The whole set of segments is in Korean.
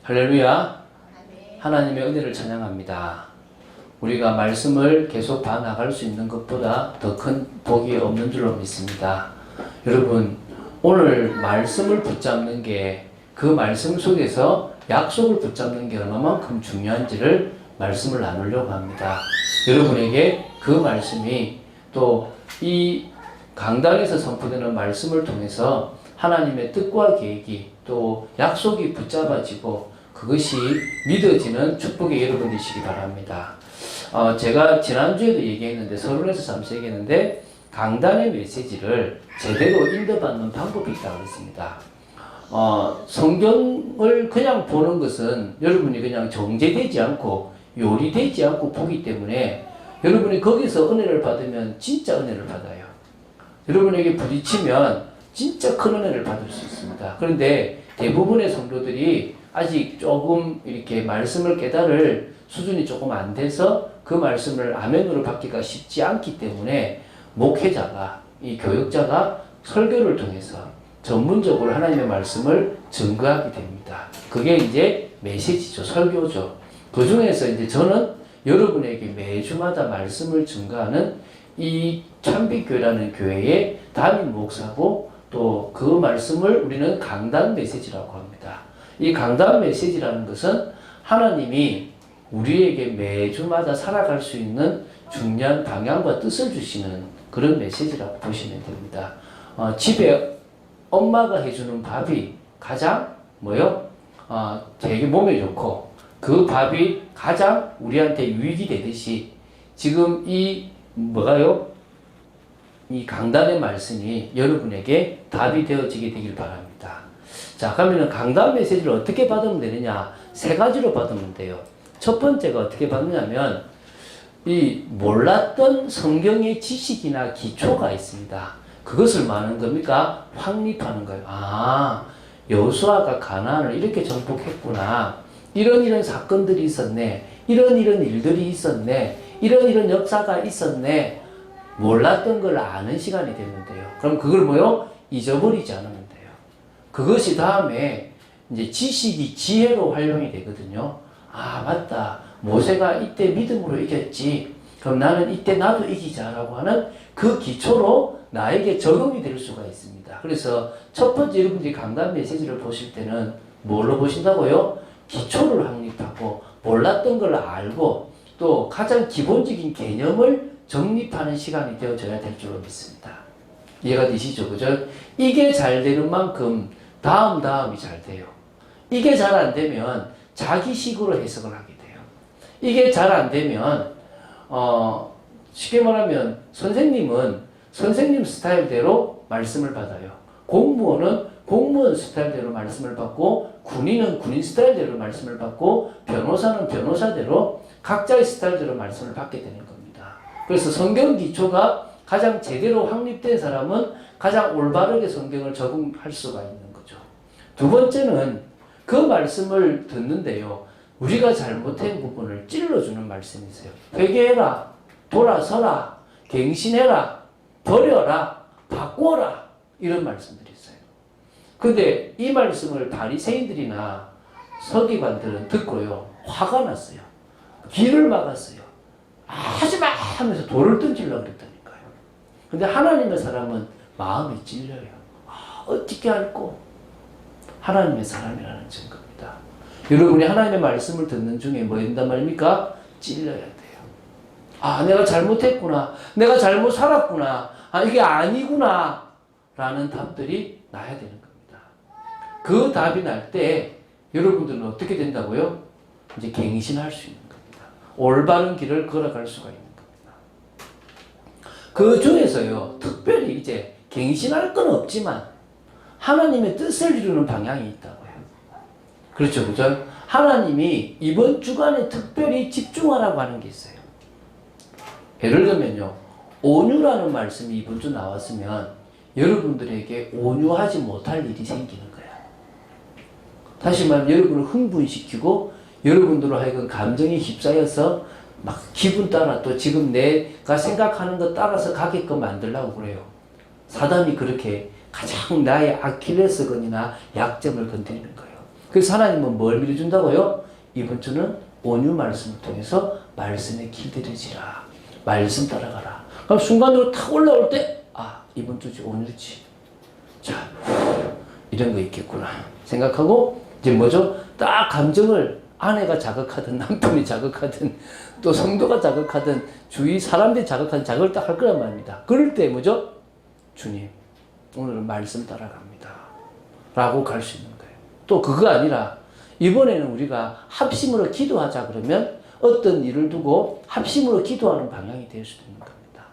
할렐루야. 하나님의 은혜를 찬양합니다. 우리가 말씀을 계속 봐나갈 수 있는 것보다 더 큰 복이 없는 줄로 믿습니다. 여러분, 오늘 말씀을 붙잡는 게 그 말씀 속에서 약속을 붙잡는 게 얼마만큼 중요한지를 말씀을 나누려고 합니다. 여러분에게 그 말씀이 또 이 강단에서 선포되는 말씀을 통해서 하나님의 뜻과 계획이 또 약속이 붙잡아지고 그것이 믿어지는 축복의 여러분 되시기 바랍니다. 제가 지난주에도 얘기했는데 서론에서 잠시 얘기했는데 강단의 메시지를 제대로 인도받는 방법이 있다고 했습니다. 성경을 그냥 보는 것은 여러분이 그냥 정제되지 않고 요리되지 않고 보기 때문에 여러분이 거기서 은혜를 받으면 진짜 은혜를 받아요. 여러분에게 부딪히면 진짜 큰 은혜를 받을 수 있습니다. 그런데 대부분의 성도들이 아직 조금 이렇게 말씀을 깨달을 수준이 조금 안 돼서 그 말씀을 아멘으로 받기가 쉽지 않기 때문에 목회자가, 이 교역자가 설교를 통해서 전문적으로 하나님의 말씀을 증거하게 됩니다. 그게 이제 메시지죠. 설교죠. 그 중에서 이제 저는 여러분에게 매주마다 말씀을 증거하는 이 참빛교회라는 교회의 담임 목사고 또 그 말씀을 우리는 강단 메시지라고 합니다. 이 강단 메시지라는 것은 하나님이 우리에게 매주마다 살아갈 수 있는 중요한 방향과 뜻을 주시는 그런 메시지라고 보시면 됩니다. 집에 엄마가 해주는 밥이 가장 되게 몸에 좋고 그 밥이 가장 우리한테 유익이 되듯이 지금 이 강단의 말씀이 여러분에게 답이 되어지게 되길 바랍니다. 자, 그러면 강단 메시지를 어떻게 받으면 되느냐? 세 가지로 받으면 돼요. 첫 번째가 어떻게 받느냐면 이 몰랐던 성경의 지식이나 기초가 있습니다. 그것을 말하는 겁니까? 확립하는 거예요. 여호수아가 가나안을 이렇게 정복했구나. 이런 사건들이 있었네. 이런 일들이 있었네. 이런 역사가 있었네. 몰랐던 걸 아는 시간이 되면 돼요. 그럼 그걸 잊어버리지 않으면 돼요. 그것이 다음에 이제 지식이 지혜로 활용이 되거든요. 맞다. 모세가 이때 믿음으로 이겼지. 그럼 나는 이때 나도 이기자라고 하는 그 기초로 나에게 적용이 될 수가 있습니다. 그래서 첫 번째 여러분들이 강단 메시지를 보실 때는 뭘로 보신다고요? 기초를 확립하고 몰랐던 걸 알고 또 가장 기본적인 개념을 정립하는 시간이 되어져야 될 줄로 믿습니다. 이해가 되시죠? 그죠? 이게 잘 되는 만큼 다음이 잘 돼요. 이게 잘 안 되면 자기식으로 해석을 하게 돼요. 이게 잘 안 되면 쉽게 말하면 선생님은 선생님 스타일대로 말씀을 받아요. 공무원은 공무원 스타일대로 말씀을 받고 군인은 군인 스타일대로 말씀을 받고 변호사는 변호사대로 각자의 스타일대로 말씀을 받게 되는 겁니다. 그래서 성경 기초가 가장 제대로 확립된 사람은 가장 올바르게 성경을 적응할 수가 있는 거죠. 두 번째는 그 말씀을 듣는데요. 우리가 잘못한 부분을 찔러주는 말씀이 있어요. 회개해라, 돌아서라, 갱신해라, 버려라, 바꿔라 이런 말씀들이 있어요. 근데 이 말씀을 바리새인들이나 서기관들은 듣고요. 화가 났어요. 길을 막았어요. 하지마 하면서 돌을 던지려고 그랬다니까요. 근데 하나님의 사람은 마음이 찔려요. 어떻게 할꼬? 하나님의 사람이라는 증거입니다. 여러분이 하나님의 말씀을 듣는 중에 뭐 된단 말입니까? 찔려야 돼요. 내가 잘못했구나. 내가 잘못 살았구나. 이게 아니구나. 라는 답들이 나야 되는 겁니다. 그 답이 날 때 여러분들은 어떻게 된다고요? 이제 갱신할 수 있는 겁니다. 올바른 길을 걸어갈 수가 있는 겁니다. 그 중에서요, 특별히 이제 갱신할 건 없지만 하나님의 뜻을 이루는 방향이 있다고요. 그렇죠, 그죠? 하나님이 이번 주간에 특별히 집중하라고 하는 게 있어요. 예를 들면요, 온유라는 말씀이 이번 주 나왔으면 여러분들에게 온유하지 못할 일이 생기는 거예요. 다시 말하면 여러분을 흥분시키고 여러분들로 하여금 감정이 휩싸여서 막 기분 따라 또 지금 내가 생각하는 것 따라서 가게끔 만들려고 그래요. 사단이 그렇게 가장 나의 아킬레스건이나 약점을 건드리는 거예요. 그래서 하나님은 뭘 미리 준다고요? 이번 주는 온유 말씀을 통해서 말씀에 길들여지라. 말씀 따라가라. 그럼 순간적으로 탁 올라올 때, 아, 이번 주지, 오늘이지. 자, 이런 거 있겠구나. 생각하고, 이제 뭐죠? 딱 감정을 아내가 자극하든 남편이 자극하든 또 성도가 자극하든 주위 사람들이 자극하든 자극을 딱 할 거란 말입니다. 그럴 때 뭐죠? 주님, 오늘은 말씀 따라갑니다. 라고 갈 수 있는 거예요. 또 그거 아니라 이번에는 우리가 합심으로 기도하자 그러면 어떤 일을 두고 합심으로 기도하는 방향이 될 수도 있는 겁니다.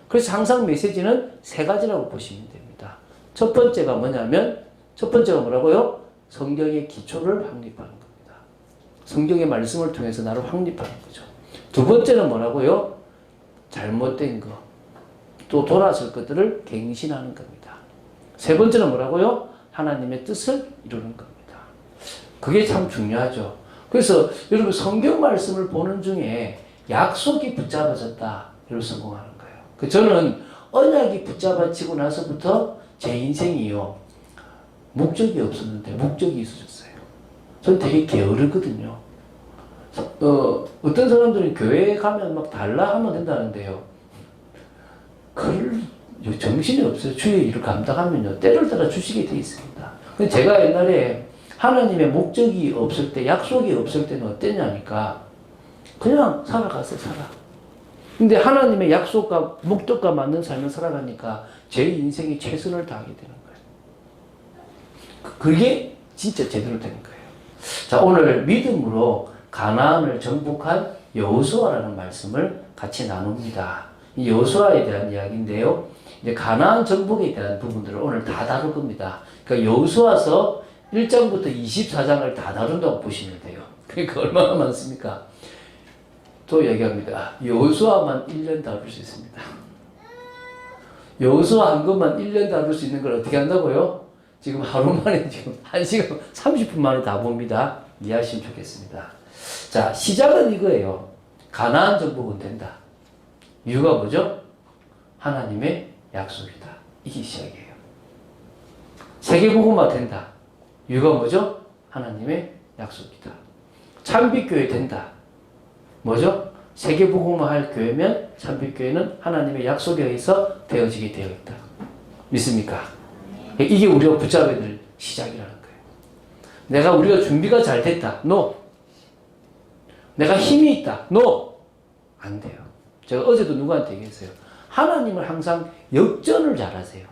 그래서 항상 메시지는 세 가지라고 보시면 됩니다. 첫 번째가 뭐냐면 첫 번째가 뭐라고요? 성경의 기초를 확립하는 겁니다. 성경의 말씀을 통해서 나를 확립하는 거죠. 두 번째는 뭐라고요? 잘못된 거, 또 돌아설 것들을 갱신하는 겁니다. 세 번째는 뭐라고요? 하나님의 뜻을 이루는 겁니다. 그게 참 중요하죠. 그래서 여러분 성경 말씀을 보는 중에 약속이 붙잡아졌다. 이걸 성공하는 거예요. 저는 언약이 붙잡아지고 나서부터 제 인생이요. 목적이 없었는데 목적이 있어졌어요. 저는 되게 게으르거든요. 어떤 사람들은 교회에 가면 막 달라 하면 된다는데요. 정신이 없어요. 주의 일을 감당하면요. 때를 따라 주시게 돼 있습니다. 근데 제가 옛날에 하나님의 목적이 없을 때, 약속이 없을 때는 어땠냐니까 그냥 살아가서 살아. 근데 하나님의 약속과 목적과 맞는 삶을 살아가니까 제 인생이 최선을 다하게 되는 거예요. 그게 진짜 제대로 되는 거예요. 자, 오늘 믿음으로 가나안을 정복한 여호수아라는 말씀을 같이 나눕니다. 이 여호수아에 대한 이야기인데요. 이제 가나안 정복에 대한 부분들을 오늘 다 다룰 겁니다. 그러니까 여호수아서 1장부터 24장을 다 다룬다고 보시면 돼요. 그러니까 얼마나 많습니까? 또 얘기합니다. 여호수아만 1년 다룰 수 있습니다. 여호수아 한 것만 1년 다룰 수 있는 걸 어떻게 한다고요? 지금 하루 만에 지금 1시간 30분 만에 다 봅니다. 이해하시면 좋겠습니다. 자, 시작은 이거예요. 가나안 정복은 된다. 이유가 뭐죠? 하나님의 약속이다. 이게 시작이에요. 세계복음화 된다. 이유가 뭐죠? 하나님의 약속이다. 참빛교회 된다. 뭐죠? 세계복음화 할 교회면 참빛교회는 하나님의 약속에 의해서 되어지게 되어 있다. 믿습니까? 이게 우리가 붙잡아야 될 시작이라는 거예요. 우리가 준비가 잘 됐다. No. 내가 힘이 있다. No. 안 돼요. 제가 어제도 누구한테 얘기했어요. 하나님은 항상 역전을 잘하세요.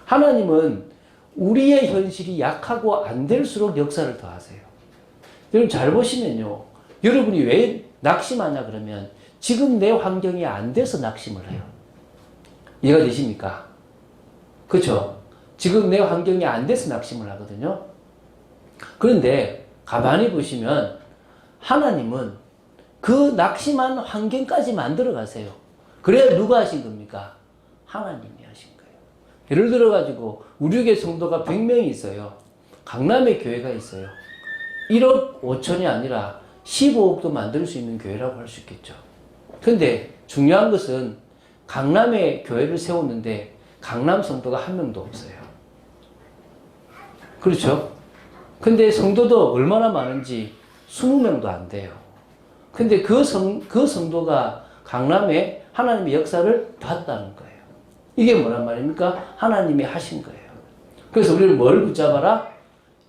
하나님은 우리의 현실이 약하고 안 될수록 역사를 더 하세요. 여러분 잘 보시면요. 여러분이 왜 낙심하냐 그러면 지금 내 환경이 안 돼서 낙심을 해요. 이해가 되십니까? 그렇죠? 지금 내 환경이 안 돼서 낙심을 하거든요. 그런데 가만히 보시면 하나님은 그 낙심한 환경까지 만들어 가세요. 그래야 누가 하신 겁니까? 하나님이 하신 거예요. 예를 들어가지고 우리 교회 성도가 100명이 있어요. 강남에 교회가 있어요. 1억 5천이 아니라 15억도 만들 수 있는 교회라고 할 수 있겠죠. 근데 중요한 것은 강남에 교회를 세웠는데 강남 성도가 한 명도 없어요. 그렇죠? 근데 성도도 얼마나 많은지 20명도 안 돼요. 근데 그 성도가 강남에 하나님의 역사를 봤다는 거예요. 이게 뭐란 말입니까? 하나님이 하신 거예요. 그래서 우리는 뭘 붙잡아라?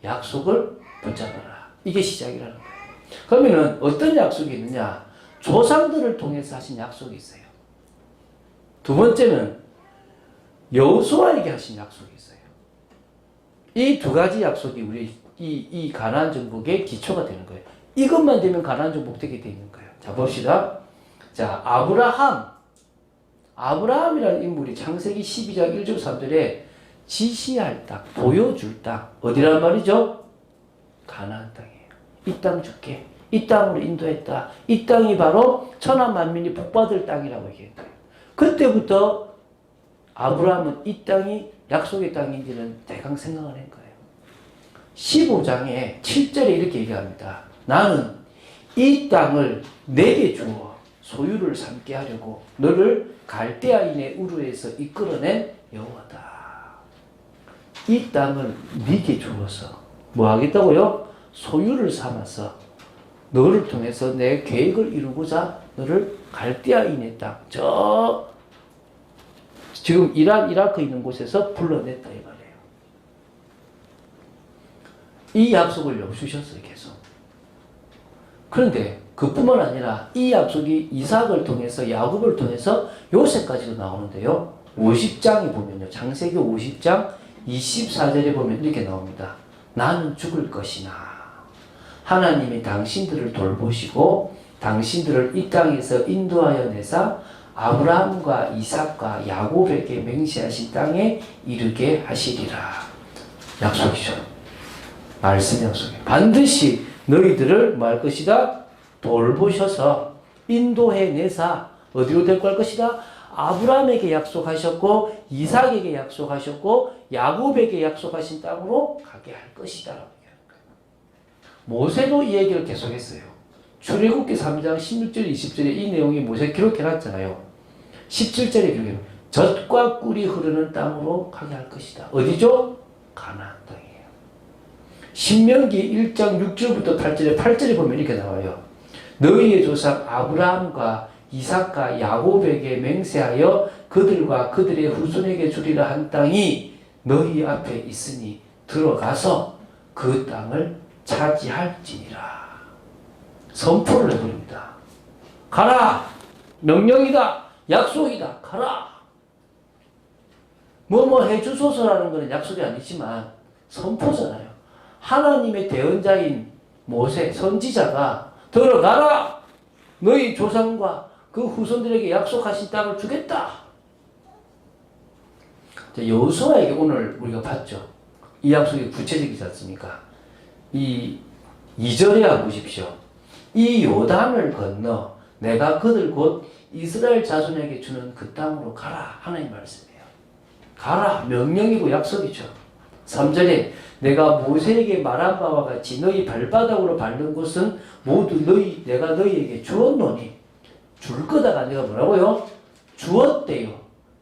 약속을 붙잡아라. 이게 시작이라는 거예요. 그러면은 어떤 약속이 있느냐? 조상들을 통해서 하신 약속이 있어요. 두 번째는 여호수아에게 하신 약속이 있어요. 이 두 가지 약속이 우리 이 가나안 정복의 기초가 되는 거예요. 이것만 되면 가나안 정복 되게 돼 있는 거예요. 자, 봅시다. 자, 아브라함이라는 인물이 창세기 12장 1절 3절에 지시할 땅, 보여줄 땅, 어디란 말이죠? 가나안 땅이에요. 이 땅 줄게. 이 땅으로 인도했다. 이 땅이 바로 천하 만민이 복받을 땅이라고 얘기했어요. 그때부터 아브라함은 이 땅이 약속의 땅인지는 대강 생각을 한 거예요. 15장에 7절에 이렇게 얘기합니다. 나는 이 땅을 내게 주어 소유를 삼게 하려고 너를 갈대아인의 우르에서 이끌어낸 여호와다. 이 땅을 네게 주어서 뭐 하겠다고요? 소유를 삼아서 너를 통해서 내 계획을 이루고자 너를 갈대아인의 땅, 지금 이라크 있는 곳에서 불러냈다 이 말이에요. 이 약속을 주셨어요, 계속. 그런데 그뿐만 아니라 이 약속이 이삭을 통해서 야곱을 통해서 요셉까지도 나오는데요. 50장이 보면요. 창세기 50장 24절에 보면 이렇게 나옵니다. 나는 죽을 것이나 하나님이 당신들을 돌보시고 당신들을 이 땅에서 인도하여 내사 아브라함과 이삭과 야곱에게 맹세하신 땅에 이르게 하시리라. 약속이죠. 말씀 약속이에요. 반드시 너희들을 뭐 할 것이다? 돌보셔서 인도해 내사 어디로 데리고 갈 것이다? 아브라함에게 약속하셨고 이삭에게 약속하셨고 야곱에게 약속하신 땅으로 가게 할 것이다. 모세도 이 얘기를 계속했어요. 출애굽기 3장 16절 20절에 이 내용이 모세 기록해놨잖아요. 17절에 기록해요. 젖과 꿀이 흐르는 땅으로 가게 할 것이다. 어디죠? 가나안 땅이에요. 신명기 1장 6절부터 8절에 보면 이렇게 나와요. 너희의 조상 아브라함과 이삭과 야곱에게 맹세하여 그들과 그들의 후손에게 주리라 한 땅이 너희 앞에 있으니 들어가서 그 땅을 차지할지니라. 선포를 해버립니다. 가라! 명령이다! 약속이다! 가라! 뭐뭐 해주소서라는 것은 약속이 아니지만 선포잖아요. 하나님의 대언자인 모세, 선지자가 들어가라! 너희 조상과 그 후손들에게 약속하신 땅을 주겠다. 여호수아에게 오늘 우리가 봤죠. 이 약속이 구체적이지 않습니까? 이 2절에 보십시오. 이 요단을 건너 내가 그들 곧 이스라엘 자손에게 주는 그 땅으로 가라. 하나님 말씀이에요. 가라. 명령이고 약속이죠. 3절에 내가 모세에게 말한 바와 같이 너희 발바닥으로 밟는 곳은 모두 내가 너희에게 주었노니. 줄 거다가 내가 뭐라고요? 주었대요.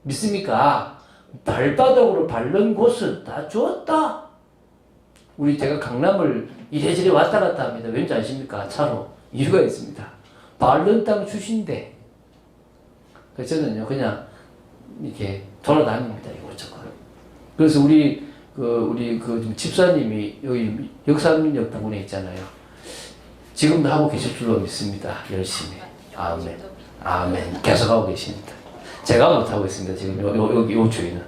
믿습니까? 발바닥으로 밟는 곳은 다 주었다. 제가 강남을 이래저래 왔다 갔다 합니다. 왠지 아십니까? 차로. 이유가 있습니다. 밟는 땅 주신대. 그래서 저는요, 그냥 이렇게 돌아다닙니다. 이곳저곳. 그래서 우리 집사님이 여기 역삼역 부근에 있잖아요. 지금도 하고 계실 줄로 믿습니다. 열심히. 아멘. 아멘. 계속 하고 계십니다. 제가 못하고 있습니다. 지금 요 주인은.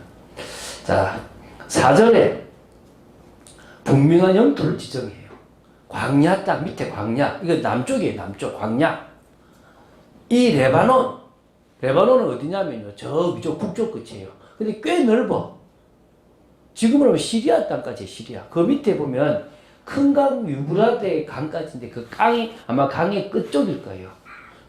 자, 4절에 분명한 영토를 지정해요. 광야 땅 밑에 광야. 이거 남쪽이에요. 남쪽 광야. 이 레바논은 어디냐면요. 저기죠. 북쪽 끝이에요. 근데 꽤 넓어. 지금으로 하면 시리아 땅까지 시리아. 그 밑에 보면 큰 강 유브라데 강까지인데 그 강이 아마 강의 끝쪽일 거예요.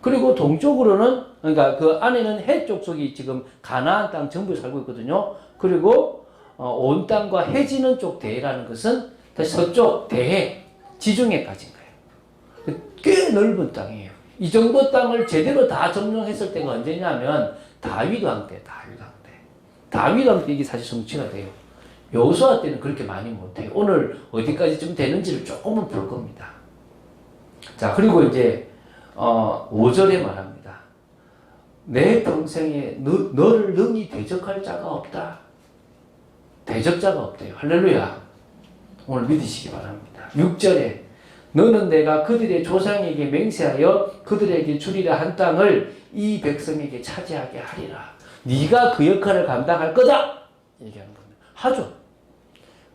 그리고 동쪽으로는 그러니까 그 안에는 해 쪽 속이 지금 가나안 땅 전부 살고 있거든요. 그리고 온 땅과 해지는 쪽 대해라는 것은 다시 서쪽 대해 지중해까지인 거예요. 꽤 넓은 땅이에요. 이 정도 땅을 제대로 다 점령했을 때가 언제냐면 다윗 왕 때. 다윗 왕 때 이게 사실 성취가 돼요. 여호수아 때는 그렇게 많이 못해요. 오늘 어디까지 좀 되는지를 조금은 볼 겁니다. 자, 그리고 이제 5절에 말합니다. 내 평생에 너를 능히 대적할 자가 없다. 대적자가 없대요. 할렐루야. 오늘 믿으시기 바랍니다. 6절에 너는 내가 그들의 조상에게 맹세하여 그들에게 주리라 한 땅을 이 백성에게 차지하게 하리라. 네가 그 역할을 감당할 거다. 얘기하는 겁니다. 하죠.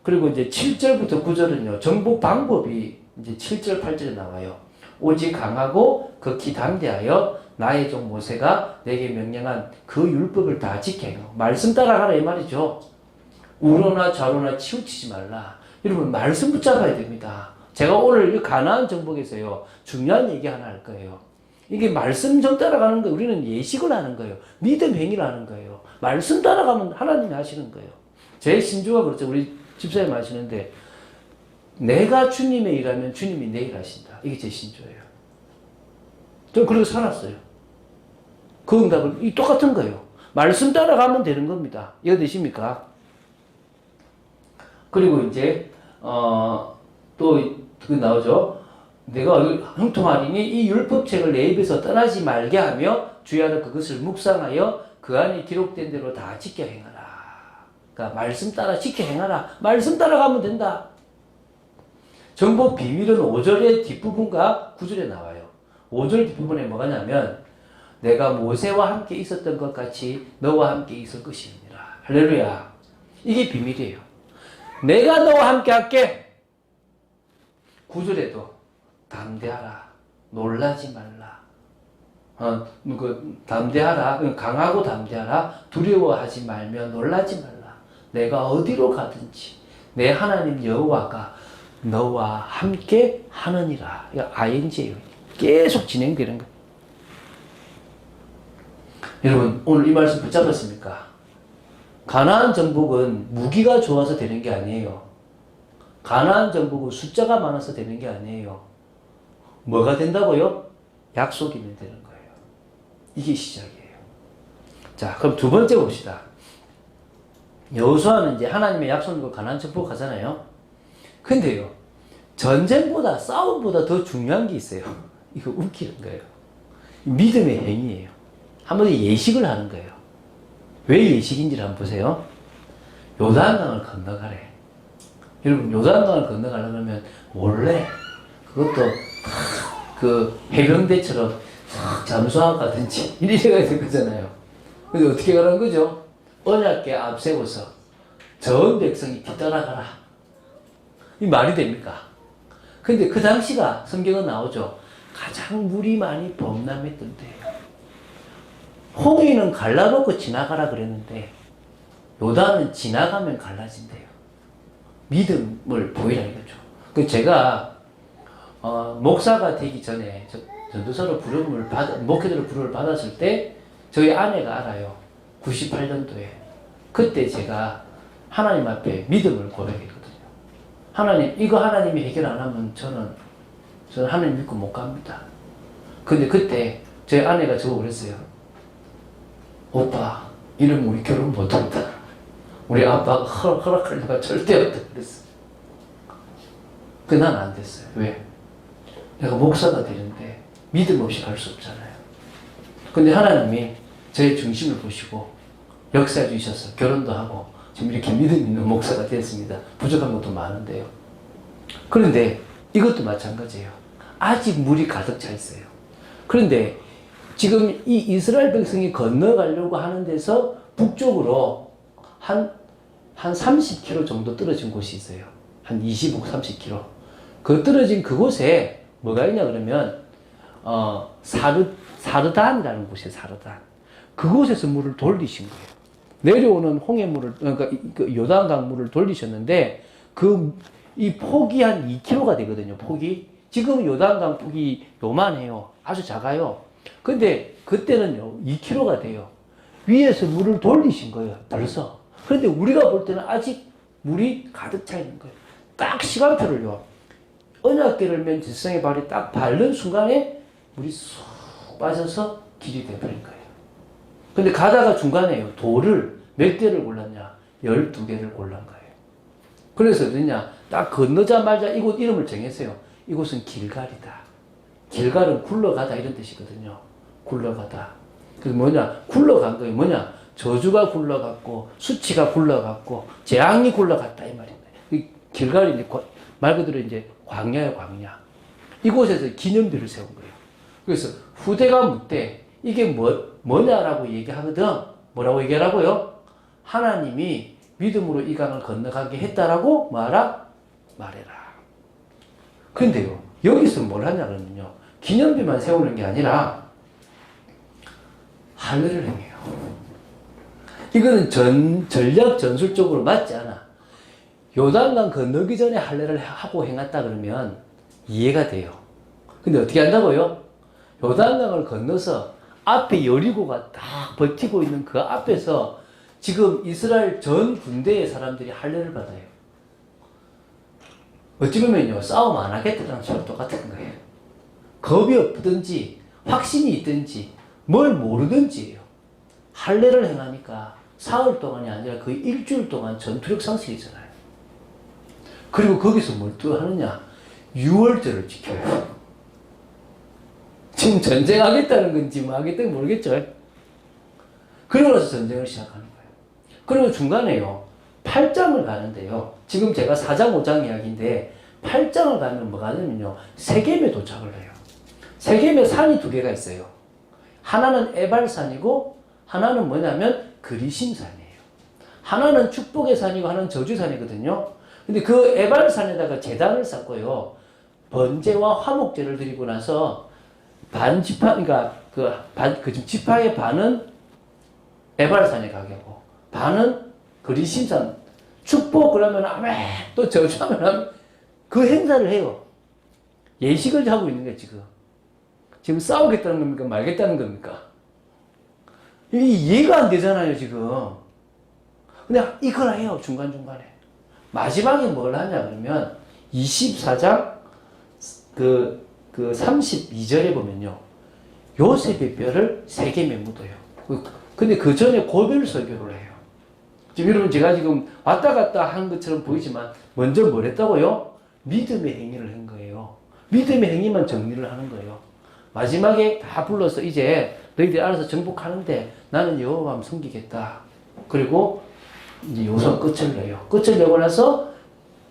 그리고 이제 7절부터 9절은요. 정복 방법이 이제 7절, 8절에 나와요. 오직 강하고 극히 담대하여 나의 종 모세가 내게 명령한 그 율법을 다 지켜요. 말씀 따라가라 이 말이죠. 우로나 좌로나 치우치지 말라. 여러분 말씀 붙잡아야 됩니다. 제가 오늘 이 가나안 정복에서요. 중요한 얘기 하나 할 거예요. 이게 말씀 좀 따라가는 거 우리는 예식을 하는 거예요. 믿음 행위를 하는 거예요. 말씀 따라가면 하나님이 하시는 거예요. 제 신조가 그렇죠. 우리 집사님 하시는데 내가 주님의 일하면 주님이 내 일 하신다. 이게 제 신조예요. 저 그렇게 살았어요. 그 응답은 똑같은 거예요. 말씀 따라가면 되는 겁니다. 이해되십니까? 그리고 이제 또 그 나오죠. 내가 형통하리니 이 율법책을 내 입에서 떠나지 말게 하며 주의 안에 그것을 묵상하여 그 안에 기록된 대로 다 지켜 행하라. 그러니까 말씀 따라 지켜 행하라. 말씀 따라가면 된다. 정보 비밀은 5절의 뒷부분과 9절에 나와요. 5절 뒷부분에 뭐가 냐면 내가 모세와 함께 있었던 것 같이 너와 함께 있을 것이니라. 할렐루야. 이게 비밀이에요. 내가 너와 함께 할게. 9절에도 담대하라. 놀라지 말라. 담대하라. 강하고 담대하라. 두려워하지 말며 놀라지 말라. 내가 어디로 가든지 내 하나님 여호와가 너와 함께 하느니라. 이거 ing예요. 계속 진행되는 거예요. 여러분 오늘 이 말씀 붙잡았습니까? 가나안 정복은 무기가 좋아서 되는 게 아니에요. 가나안 정복은 숫자가 많아서 되는 게 아니에요. 뭐가 된다고요? 약속이면 되는 거예요. 이게 시작이에요. 자, 그럼 두 번째 봅시다. 여호수아는 이제 하나님의 약속을 가나안 정복 하잖아요. 근데요, 전쟁보다 싸움보다 더 중요한 게 있어요. 이거 웃기는 거예요. 믿음의 행위예요. 한번 예식을 하는 거예요. 왜 예식인지를 한번 보세요. 요단강을 건너가래. 여러분 요단강을 건너가려면 원래 그것도 그 해병대처럼 잠수함 가든지 이래가야 될 거잖아요. 근데 어떻게 가라는 거죠? 언약궤 앞세워서 전 백성이 뒤따라가라. 이 말이 됩니까? 근데 그 당시가 성경은 나오죠. 가장 물이 많이 범람했던 때예요. 홍해는 갈라놓고 지나가라 그랬는데 요단은 지나가면 갈라진대요. 믿음을 보이라 이거죠. 그 제가 목사가 되기 전에 전도사로 목회자로 부름을 받았을 때 저희 아내가 알아요. 98년도에 그때 제가 하나님 앞에 믿음을 고백했거든요. 하나님 이거 하나님이 해결 안 하면 저는 하나님 믿고 못 갑니다. 근데 그때 저희 아내가 저거 그랬어요. 오빠 이러면 우리 결혼 못한다. 우리 아빠가 허락하려가 절대 없다 그랬어. 난 안 됐어요. 왜? 내가 목사가 되는데 믿음 없이 갈 수 없잖아요. 근데 하나님이 제 중심을 보시고 역사해 주셔서 결혼도 하고 지금 이렇게 믿음 있는 목사가 됐습니다. 부족한 것도 많은데요. 그런데 이것도 마찬가지예요. 아직 물이 가득 차 있어요. 그런데 지금 이 이스라엘 백성이 건너가려고 하는 데서 북쪽으로 한 30km 정도 떨어진 곳이 있어요. 한 25, 30km. 그 떨어진 그곳에 뭐가 있냐 그러면 사르단이라는 곳이에요. 사르단. 그곳에서 물을 돌리신 거예요. 내려오는 홍해물을 그러니까 그 요단강 물을 돌리셨는데 이 폭이 한 2km가 되거든요. 폭이. 지금 요단강 폭이 요만해요. 아주 작아요. 근데 그때는요 2km가 돼요. 위에서 물을 돌리신 거예요. 벌써. 그런데 우리가 볼 때는 아직 물이 가득 차 있는 거예요. 딱 시간표를요. 언약궤를 맨 지성의 발이 딱 밟는 순간에 물이 쏙 빠져서 길이 돼버린 거예요. 근데 가다가 중간에요. 돌을 몇 개를 골랐냐? 12개를 골란 거예요. 그래서 어디냐? 딱 건너자마자 이곳 이름을 정했어요. 이곳은 길갈이다. 길갈은 굴러가다 이런 뜻이거든요. 굴러가다. 그래서 뭐냐? 굴러간 거예요. 뭐냐? 저주가 굴러갔고 수치가 굴러갔고 재앙이 굴러갔다 이 말입니다. 길갈이 말 그대로 이제 광야예요, 광야. 이곳에서 기념비를 세운 거예요. 그래서 후대가 묻되 이게 뭐냐라고 얘기하거든. 뭐라고 얘기하라고요? 하나님이 믿음으로 이 강을 건너가게 했다라고 말해라. 그런데요, 여기서 뭘 하냐 그러면요. 기념비만 세우는 게 아니라 할례를 행해요. 이거는 전략 전술적으로 맞지 않아. 요단강 건너기 전에 할례를 하고 행했다 그러면 이해가 돼요. 근데 어떻게 한다고요? 요단강을 건너서 앞에 여리고가 딱 버티고 있는 그 앞에서 지금 이스라엘 전 군대의 사람들이 할례를 받아요. 어찌 보면요, 싸움 안 하겠다는 소리 똑같은 거예요. 겁이 없든지 확신이 있든지 뭘 모르든지예요. 할례를 행하니까 사흘 동안이 아니라 거의 일주일 동안 전투력 상실이잖아요. 그리고 거기서 뭘 또 하느냐? 유월절을 지켜요. 지금 전쟁하겠다는 건지 뭐 하겠다는 건 모르겠죠. 그러고 나서 전쟁을 시작하는 거예요. 그리고 중간에요. 8장을 가는데요. 지금 제가 4장, 5장 이야기인데 8장을 가면 뭐가 되냐면요. 세겜에 도착을 해요. 세겜에 산이 두 개가 있어요. 하나는 에발산이고 하나는 뭐냐면 그리심산이에요. 하나는 축복의 산이고 하나는 저주의 산이거든요. 근데 그 에발산에다가 제단을 쌓고요. 번제와 화목제를 드리고 나서 반지파, 그러니까 지파의 반은 에발산에 가게 하고 반은 그리심산 축복을 하면 아멘 또 저주하면 그 행사를 해요. 예식을 하고 있는 거예요, 지금. 지금 싸우겠다는 겁니까? 말겠다는 겁니까? 이게 이해가 안 되잖아요, 지금. 근데 이걸 해요, 중간중간에. 마지막에 뭘 하냐, 그러면 24장 32절에 보면요. 요셉의 뼈를 세겜에 묻어요. 근데 그 전에 고별 설교를 해요. 지금 여러분 제가 지금 왔다 갔다 한 것처럼 보이지만 먼저 뭘 했다고요? 믿음의 행위를 한 거예요. 믿음의 행위만 정리를 하는 거예요. 마지막에 다 불러서 이제 너희들이 알아서 정복하는데 나는 여호와 섬기겠다. 그리고 이제 여호수아 끝을 내요. 끝을 내고 나서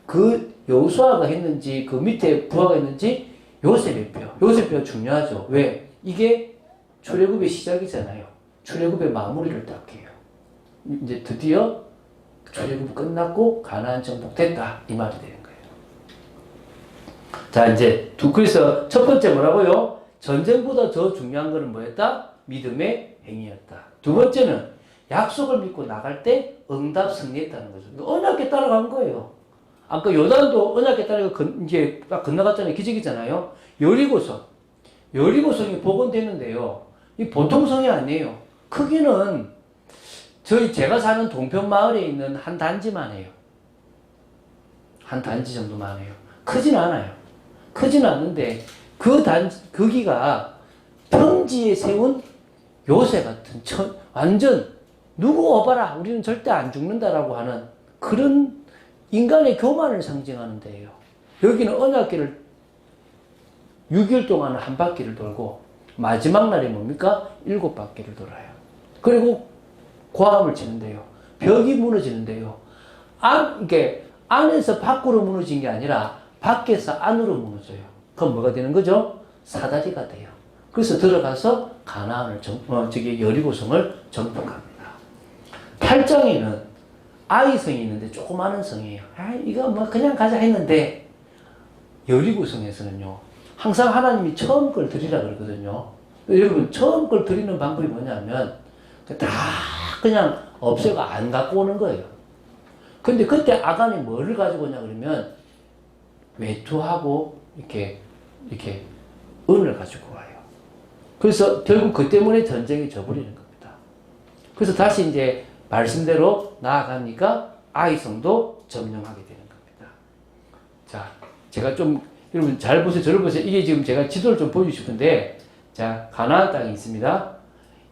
그 여호수아가 했는지 그 밑에 부하가 했는지 요셉의 뼈. 요셉 뼈 중요하죠. 왜? 이게 출애굽의 시작이잖아요. 출애굽의 마무리를 딱 해요. 이제 드디어 출애굽 끝났고 가나안 정복됐다 이 말이 되는 거예요. 자 이제 그래서 첫 번째 뭐라고요? 전쟁보다 더 중요한 것은 뭐였다? 믿음의 행위였다. 두 번째는 약속을 믿고 나갈 때 응답 승리했다는 거죠. 언약에 따라간 거예요. 아까 요단도 언약에 따라 이제 딱 건너갔잖아요. 기적이잖아요. 여리고성이 복원됐는데요. 이 보통 성이 아니에요. 크기는 제가 사는 동편 마을에 있는 한 단지만 해요. 한 단지 정도만 해요. 크진 않아요. 크진 않는데 거기가 평지에 세운 요새 같은 완전 누구 오봐라 우리는 절대 안 죽는다라고 하는 그런 인간의 교만을 상징하는 데예요. 여기는 언약길을 6일 동안 한 바퀴를 돌고 마지막 날이 뭡니까? 7바퀴를 돌아요. 그리고 고함을 치는데요. 벽이 무너지는데요. 이게 안에서 밖으로 무너진 게 아니라 밖에서 안으로 무너져요. 그럼 뭐가 되는 거죠? 사다리가 돼요. 그래서 들어가서 가나안을 여리고성을 정복합니다. 8장에는 아이성이 있는데 조그마한 성이에요. 이거 뭐 그냥 가자 했는데 여리고성에서는요. 항상 하나님이 처음 걸 드리라 그러거든요. 여러분 처음 걸 드리는 방법이 뭐냐면 다 그냥 없애고 안 갖고 오는 거예요. 근데 그때 아간이 뭐를 가지고 오냐 그러면 외투하고 이렇게 은을 가지고 와요. 그래서 결국 그 때문에 전쟁이 져버리는 겁니다. 그래서 다시 이제 말씀대로 나아가니까 아이성도 점령하게 되는 겁니다. 자, 제가 좀 여러분 잘 보세요. 저를 보세요. 이게 지금 제가 지도를 좀 보여주고 싶은데 자, 가나안 땅이 있습니다.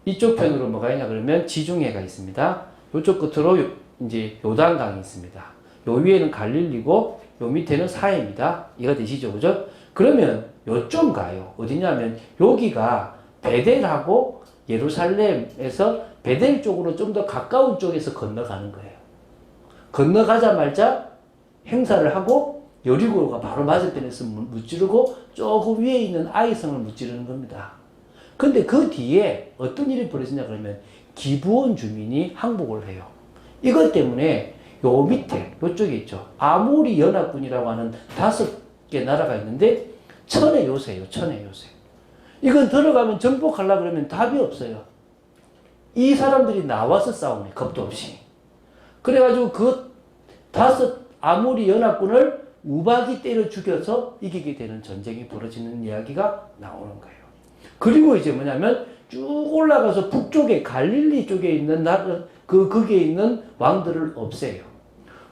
이쪽 편으로 뭐가 있냐 그러면 지중해가 있습니다. 이쪽 끝으로 이제 요단강이 있습니다. 요 위에는 갈릴리고 요 밑에는 사해입니다. 이해가 되시죠? 그죠? 그러면 요쪽 가요. 어디냐면 여기가 베델하고 예루살렘에서 베델 쪽으로 좀 더 가까운 쪽에서 건너가는 거예요. 건너가자마자 행사를 하고 여리고가 바로 맞은편에서 무찌르고 조금 위에 있는 아이성을 무찌르는 겁니다. 근데 그 뒤에 어떤 일이 벌어지냐 그러면 기브온 주민이 항복을 해요. 이것 때문에 요 밑에 요쪽에 있죠. 아모리 연합군이라고 하는 5개 나라가 있는데 천의 요새예요. 천의 요새. 이건 들어가면 정복하려고 그러면 답이 없어요. 이 사람들이 나와서 싸우네. 겁도 없이. 그래가지고 그 5 아모리 연합군을 우박이 때려 죽여서 이기게 되는 전쟁이 벌어지는 이야기가 나오는 거예요. 그리고 이제 뭐냐면 쭉 올라가서 북쪽에 갈릴리 쪽에 있는 거기에 있는 왕들을 없애요.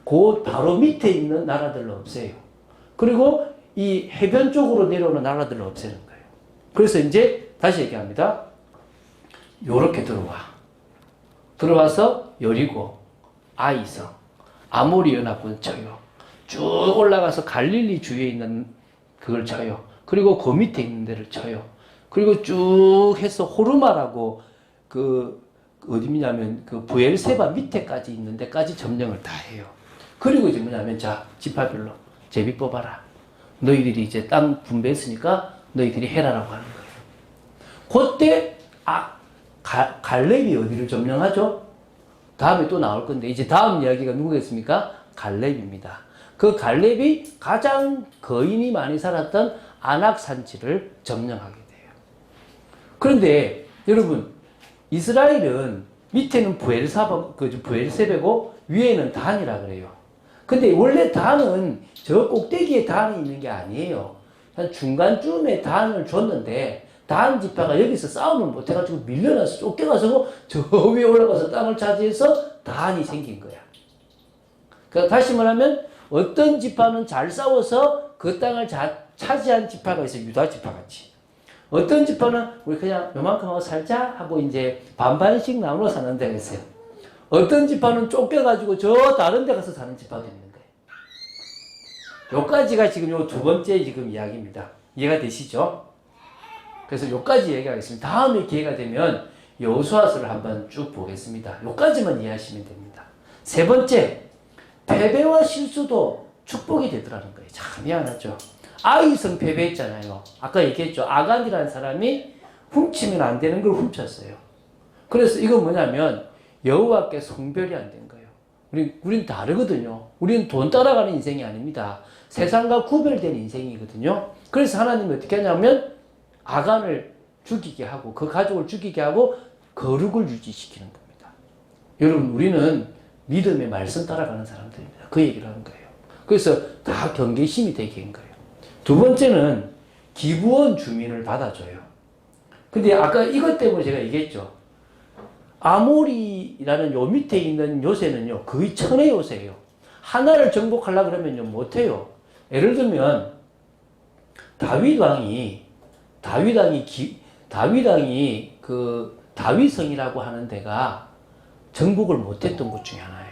그 바로 밑에 있는 나라들을 없애요. 그리고 이 해변 쪽으로 내려오는 나라들을 없애는 거예요. 그래서 이제 다시 얘기합니다. 요렇게 들어와서 여리고, 아이성, 아모리 연합군 쳐요. 쭉 올라가서 갈릴리 주위에 있는 그걸 쳐요. 그리고 그 밑에 있는 데를 쳐요. 그리고 쭉 해서 호르마라고 그 어디냐면 그 부엘세바 밑에까지 있는 데까지 점령을 다 해요. 그리고 이제 뭐냐면 자 지파별로 제비 뽑아라. 너희들이 이제 땅 분배했으니까 너희들이 해라라고 하는 거예요. 그때 갈렙이 어디를 점령하죠? 다음에 또 나올 건데 이제 다음 이야기가 누구겠습니까? 갈렙입니다. 그 갈렙이 가장 거인이 많이 살았던 아낙 산지를 점령하게 돼요. 그런데 여러분 이스라엘은 밑에는 부엘세베고 위에는 단이라 그래요. 근데 원래 단은 저 꼭대기에 단이 있는 게 아니에요. 한 중간쯤에 단을 줬는데 단 지파가 여기서 싸움을 못해가지고 밀려나서 쫓겨가서 저 위에 올라가서 땅을 차지해서 단이 생긴 거야. 그러니까 다시 말하면 어떤 지파는 잘 싸워서 그 땅을 차지한 지파가 있어요. 유다 지파 같이. 어떤 지파는 우리 그냥 요만큼 하고 살자 하고 이제 반반씩 나눠 사는 데가 있어요. 어떤 지파는 쫓겨가지고 저 다른 데 가서 사는 지파도 있는 거예요. 요까지가 지금 요 두 번째 지금 이야기입니다. 이해가 되시죠? 그래서 요까지 얘기하겠습니다. 다음에 기회가 되면 여호수아서를 한번 쭉 보겠습니다. 요까지만 이해하시면 됩니다. 세 번째, 패배와 실수도 축복이 되더라는 거예요. 참 미안하죠. 아이성 패배했잖아요. 아까 얘기했죠. 아간이라는 사람이 훔치면 안 되는 걸 훔쳤어요. 그래서 이건 뭐냐면 여호와께 성별이 안 된 거예요. 우린 다르거든요. 우리는 돈 따라가는 인생이 아닙니다. 세상과 구별된 인생이거든요. 그래서 하나님이 어떻게 하냐면 아간을 죽이게 하고 그 가족을 죽이게 하고 거룩을 유지시키는 겁니다. 여러분 우리는 믿음의 말씀 따라가는 사람들입니다. 그 얘기를 하는 거예요. 그래서 다 경계심이 되게 한 거예요. 두 번째는 기브온 주민을 받아줘요. 근데 아까 이것 때문에 제가 얘기했죠. 아모리라는 요 밑에 있는 요새는요 거의 천의 요새예요. 하나를 정복하려고 그러면요 못해요. 예를 들면 다윗왕이 그 다윗성이라고 하는 데가 정복을 못했던 곳 중에 하나예요.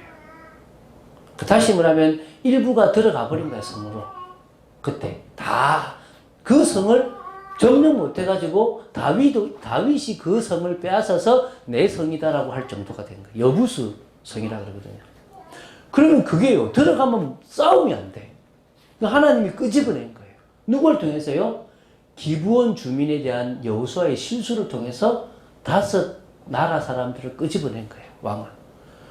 다시 말하면 일부가 들어가 버린 거야 성으로. 그때 다 그 성을 점령 못해가지고 다윗이 그 성을 빼앗아서 내 성이다라고 할 정도가 된 거예요. 여부수 성이라 그러거든요. 그러면 그게요 들어가면 싸움이 안 돼. 하나님이 끄집어낸 거예요. 누굴 통해서요? 기브온 주민에 대한 여호수아의 실수를 통해서 5 나라 사람들을 끄집어낸 거예요. 왕을.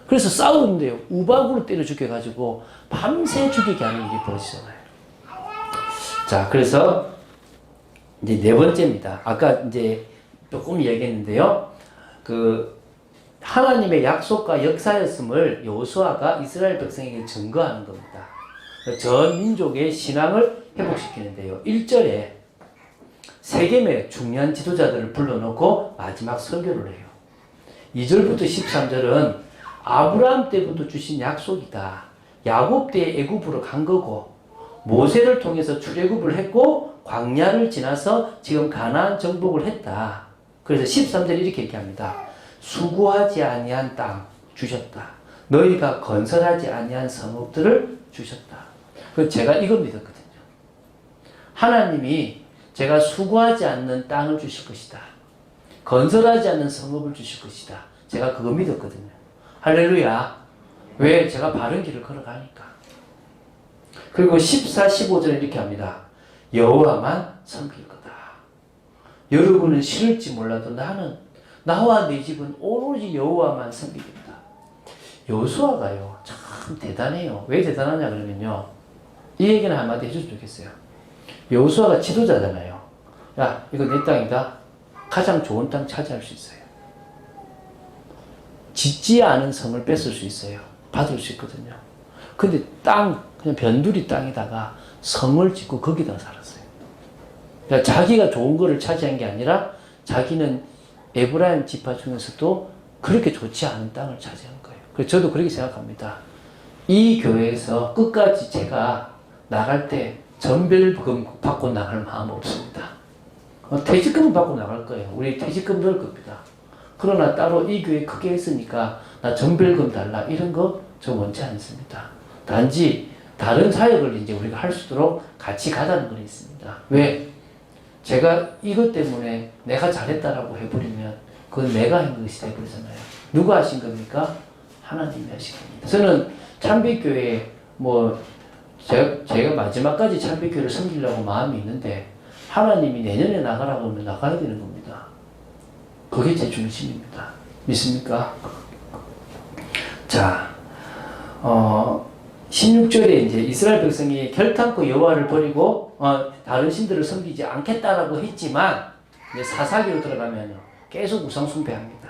그래서 싸우는데요. 우박으로 때려 죽여가지고 밤새 죽이게 하는 일이 벌어지잖아요. 자, 그래서 이제 네 번째입니다. 아까 이제 조금 얘기했는데요. 그 하나님의 약속과 역사였음을 여호수아가 이스라엘 백성에게 증거하는 겁니다. 전 민족의 신앙을 회복시키는데요. 1절에 세겜의 중요한 지도자들을 불러놓고 마지막 설교를 해요. 2절부터 13절은 아브라함 때부터 주신 약속이다. 야곱 때 애굽으로 간 거고 모세를 통해서 출애굽을 했고 광야를 지나서 지금 가나안 정복을 했다. 그래서 13절 이렇게 얘기합니다. 수고하지 아니한 땅 주셨다. 너희가 건설하지 아니한 성읍들을 주셨다. 그래서 제가 이걸 믿었거든요. 하나님이 제가 수고하지 않는 땅을 주실 것이다. 건설하지 않는 성읍을 주실 것이다. 제가 그거 믿었거든요. 할렐루야. 왜? 제가 바른 길을 걸어가니까. 그리고 14, 15절에 이렇게 합니다. 여호와만 섬길 거다. 여러분은 싫을지 몰라도 나와 내 집은 오로지 여호와만 섬기겠다. 여호수아가요 참 대단해요. 왜 대단하냐 그러면요. 이 얘기는 한마디 해줬으면 좋겠어요. 여호수아가 지도자잖아요. 야 이거 내 땅이다. 가장 좋은 땅 차지할 수 있어요. 짓지 않은 성을 뺏을 수 있어요. 받을 수 있거든요. 근데 그냥 변두리 땅에다가 성을 짓고 거기다 살았어요. 그러니까 자기가 좋은 거를 차지한 게 아니라 자기는 에브라임 지파 중에서도 그렇게 좋지 않은 땅을 차지한 거예요. 그래서 저도 그렇게 생각합니다. 이 교회에서 끝까지 제가 나갈 때 전별금 받고 나갈 마음 없습니다. 퇴직금 받고 나갈 거예요. 우리 퇴직금 넣을 겁니다. 그러나 따로 이 교회 크게 했으니까 나 전별금 달라 이런 거 저 원치 않습니다. 단지 다른 사역을 이제 우리가 할 수 있도록 같이 가자는 건 있습니다. 왜? 제가 이것 때문에 내가 잘했다라고 해버리면 그건 내가 한 것이 되버리잖아요. 누가 하신 겁니까? 하나님이 하신 겁니다. 저는 참빛교회 제가 마지막까지 참빛교회를 섬기려고 마음이 있는데 하나님이 내년에 나가라고 하면 나가야 되는 겁니다. 그게 제 중심입니다. 믿습니까? 자, 16절에 이제 이스라엘 백성이 결탄코 여호와를 버리고 다른 신들을 섬기지 않겠다라고 했지만 이제 사사기로 들어가면요 계속 우상 숭배합니다.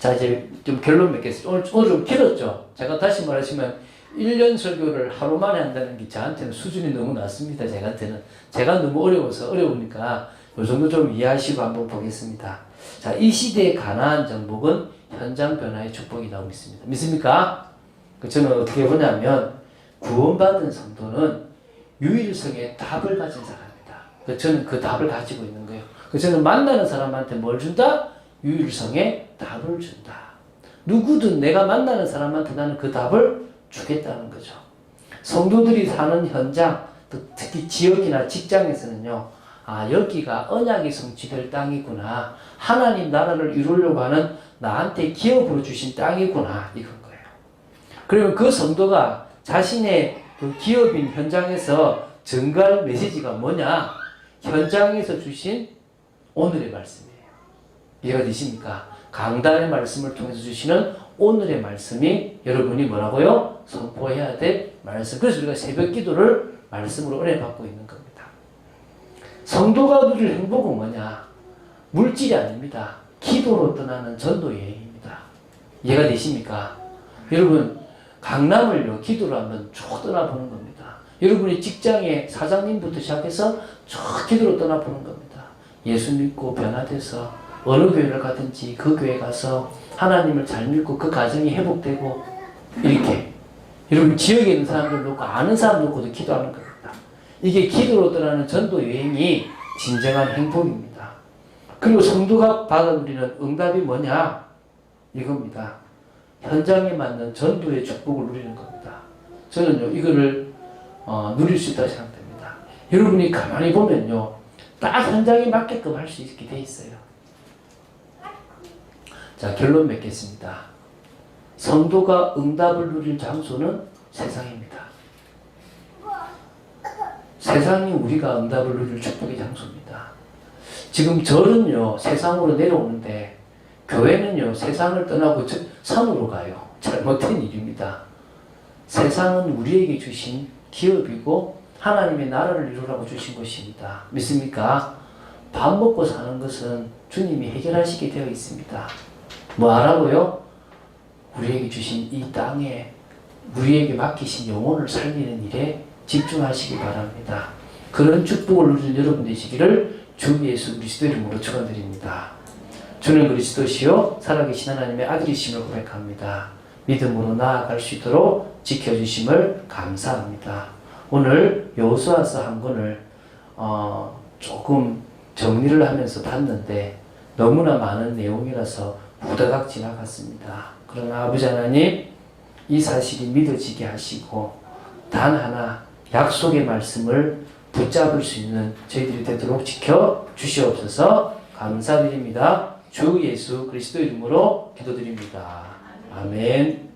자, 이제 좀 결론 맺겠습니다. 오늘 좀 길었죠. 제가 다시 말하시면 1년 설교를 하루 만에 한다는 게 저한테는 수준이 너무 낮습니다. 제가 너무 어려우니까 이 정도 좀 이해하시고 한번 보겠습니다. 자, 이 시대의 가나안 정복은 현장 변화의 축복이라고 믿습니다. 믿습니까? 저는 어떻게 보냐면 구원받은 성도는 유일성의 답을 가진 사람이다. 저는 그 답을 가지고 있는 거예요. 저는 만나는 사람한테 뭘 준다? 유일성의 답을 준다. 누구든 내가 만나는 사람한테 나는 그 답을 주겠다는 거죠. 성도들이 사는 현장, 특히 지역이나 직장에서는요, 여기가 언약이 성취될 땅이구나. 하나님 나라를 이루려고 하는 나한테 기업으로 주신 땅이구나. 이건 거예요. 그러면 그 성도가 자신의 그 기업인 현장에서 전가할 메시지가 뭐냐? 현장에서 주신 오늘의 말씀이에요. 이해가 되십니까? 강단의 말씀을 통해서 주시는 오늘의 말씀이 여러분이 뭐라고요? 선포해야 될 말씀. 그래서 우리가 새벽 기도를 말씀으로 은혜 받고 있는 겁니다. 성도가 누릴 행복은 뭐냐? 물질이 아닙니다. 기도로 떠나는 전도 여행입니다. 이해가 되십니까? 여러분, 강남을요, 기도로 한번 쭉 떠나보는 겁니다. 여러분이 직장의 사장님부터 시작해서 쭉 기도로 떠나보는 겁니다. 예수 믿고 변화돼서 어느 교회를 가든지 그 교회 가서 하나님을 잘 믿고 그 가정이 회복되고 이렇게 여러분 지역에 있는 사람들 놓고 아는 사람 놓고도 기도하는 겁니다. 이게 기도로 떠나는 전도 여행이 진정한 행복입니다. 그리고 성도가 받아들이는 응답이 뭐냐? 이겁니다. 현장에 맞는 전도의 축복을 누리는 겁니다. 저는요 이거를 누릴 수 있다고 생각됩니다. 여러분이 가만히 보면요 딱 현장에 맞게끔 할 수 있게 돼 있어요. 자, 결론 맺겠습니다. 성도가 응답을 누릴 장소는 세상입니다. 세상이 우리가 응답을 누릴 축복의 장소입니다. 지금 절은요 세상으로 내려오는데 교회는요 세상을 떠나고 산으로 가요. 잘못된 일입니다. 세상은 우리에게 주신 기업이고 하나님의 나라를 이루라고 주신 것입니다. 믿습니까? 밥 먹고 사는 것은 주님이 해결하시게 되어 있습니다. 뭐 하라고요? 우리에게 주신 이 땅에 우리에게 맡기신 영혼을 살리는 일에 집중하시기 바랍니다. 그런 축복을 누리는 여러분 되시기를 주 예수 그리스도 이름으로 축원드립니다. 주는 그리스도시요 살아계신 하나님의 아들이심을 고백합니다. 믿음으로 나아갈 수 있도록 지켜주심을 감사합니다. 오늘 여호수아서 한 권을 조금 정리를 하면서 봤는데 너무나 많은 내용이라서 후다닥 지나갔습니다. 그러나 아버지 하나님 이 사실이 믿어지게 하시고 단 하나 약속의 말씀을 붙잡을 수 있는 저희들이 되도록 지켜 주시옵소서. 감사드립니다. 주 예수 그리스도 이름으로 기도드립니다. 아멘.